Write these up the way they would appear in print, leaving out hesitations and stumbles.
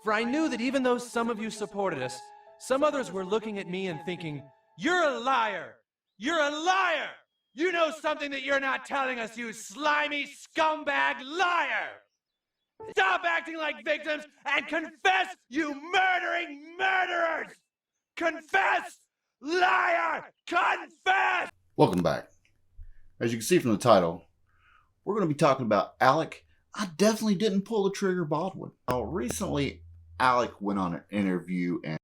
For I knew that even though some of you supported us, some others were looking at me and thinking, "You're a liar! You're a liar! You know something that you're not telling us, you slimy scumbag liar! Stop acting like victims and confess, you murdering murderers! Confess! Liar! Confess!" Welcome back. As you can see from the title, we're going to be talking about Alec. I definitely didn't pull the trigger, Baldwin. Recently, Alec went on an interview and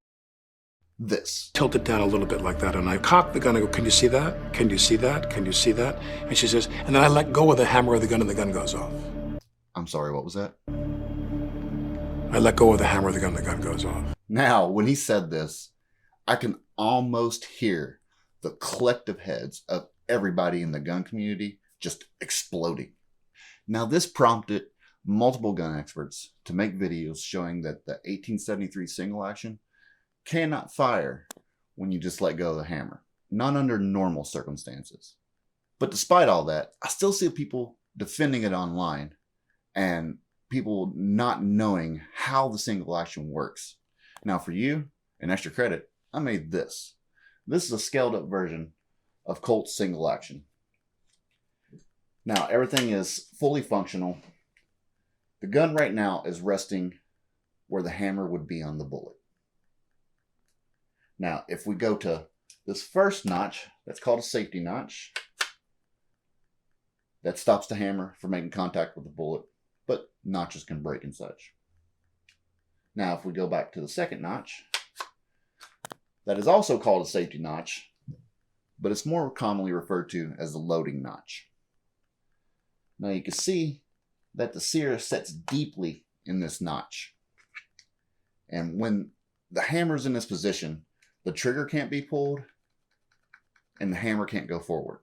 tilt it down a little bit like that, and I cock the gun. I go, "Can you see that? Can you see that? Can you see that?" And she says, and then I let go of the hammer of the gun, and the gun goes off. I'm sorry, what was that? I let go of the hammer of the gun, and the gun goes off. Now, when he said this, I can almost hear the collective heads of everybody in the gun community just exploding. Now, this prompted multiple gun experts to make videos showing that the 1873 single action cannot fire when you just let go of the hammer. Not under normal circumstances. But despite all that, I still see people defending it online and people not knowing how the single action works. Now for you, an extra credit, I made this. This is a scaled up version of Colt's single action. Now everything is fully functional. The gun right now is resting where the hammer would be on the bullet. Now, if we go to this first notch, that's called a safety notch. That stops the hammer from making contact with the bullet, but notches can break and such. Now, if we go back to the second notch, that is also called a safety notch, but it's more commonly referred to as the loading notch. Now, you can see that the sear sets deeply in this notch. And when the hammer's in this position, the trigger can't be pulled and the hammer can't go forward.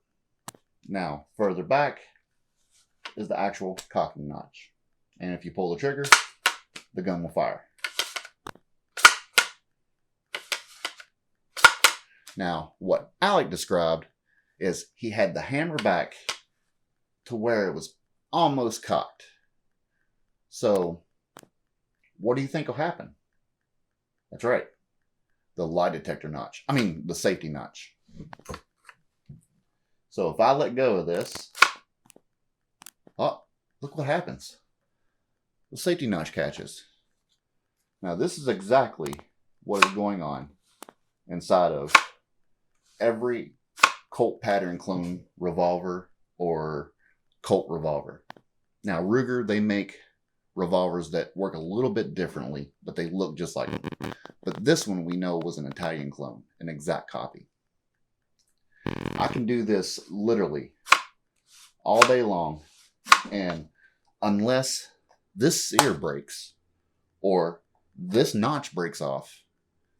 Now, further back is the actual cocking notch. And if you pull the trigger, the gun will fire. Now, what Alec described is he had the hammer back to where it was almost cocked. So, what do you think will happen? That's right. The lie detector notch. The safety notch. So if I let go of this, oh, look what happens. The safety notch catches. Now this is exactly what is going on inside of every Colt pattern clone revolver or Colt revolver. Now Ruger, they make revolvers that work a little bit differently, but they look just like them. But this one we know was an Italian clone, an exact copy. I can do this literally all day long, and unless this sear breaks or this notch breaks off,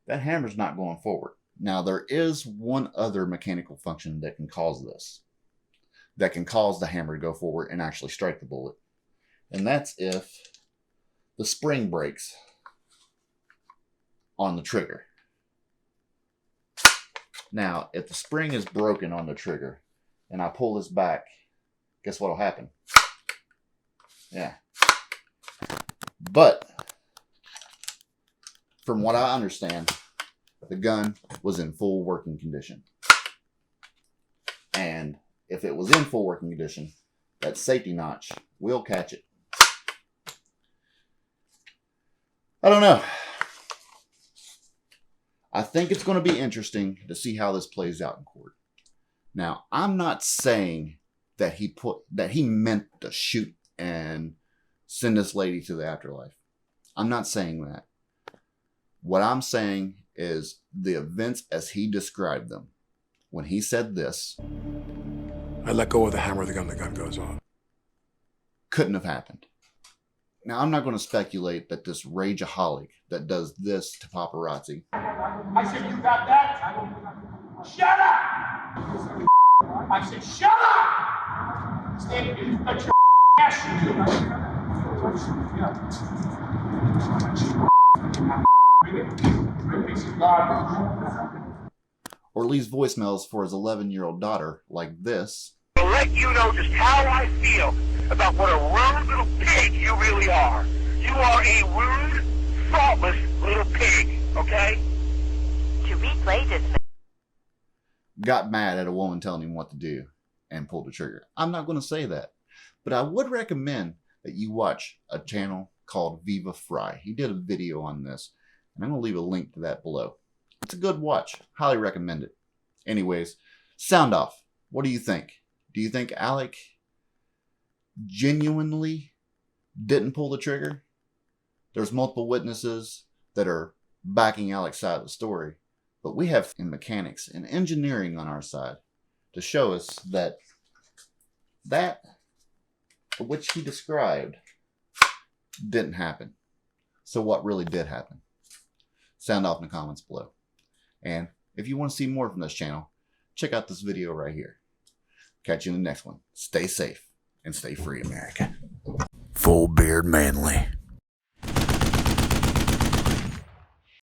that hammer's not going forward. Now there is one other mechanical function that can cause this, that can cause the hammer to go forward and actually strike the bullet. And that's if the spring breaks on the trigger. Now, if the spring is broken on the trigger and I pull this back, guess what will happen? Yeah. But from what I understand, the gun was in full working condition. And if it was in full working condition, that safety notch will catch it. I don't know. I think it's going to be interesting to see how this plays out in court. Now, I'm not saying that he meant to shoot and send this lady to the afterlife. I'm not saying that. What I'm saying is the events as he described them. When he said this, I let go of the hammer of the gun goes off. Couldn't have happened. Now, I'm not going to speculate that this rageaholic that does this to paparazzi. I said, you got that? Shut up! I said, shut up! Stand here, let your ass Or leaves voicemails for his 11-year-old daughter like this. To let you know just how I feel about what a rude little pig you really are. You are a rude, faultless little pig, okay? To replay this got mad at a woman telling him what to do and pulled the trigger. I'm not going to say that, but I would recommend that you watch a channel called Viva Fry. He did a video on this, and I'm going to leave a link to that below. It's a good watch. Highly recommend it. Anyways, sound off. What do you think? Do you think Alec genuinely didn't pull the trigger? There's multiple witnesses that are backing Alec's side of the story, but we have in mechanics and engineering on our side to show us that which he described didn't happen. So what really did happen? Sound off in the comments below. And if you want to see more from this channel, check out this video right here. Catch you in the next one. Stay safe and stay free, America. Full beard manly.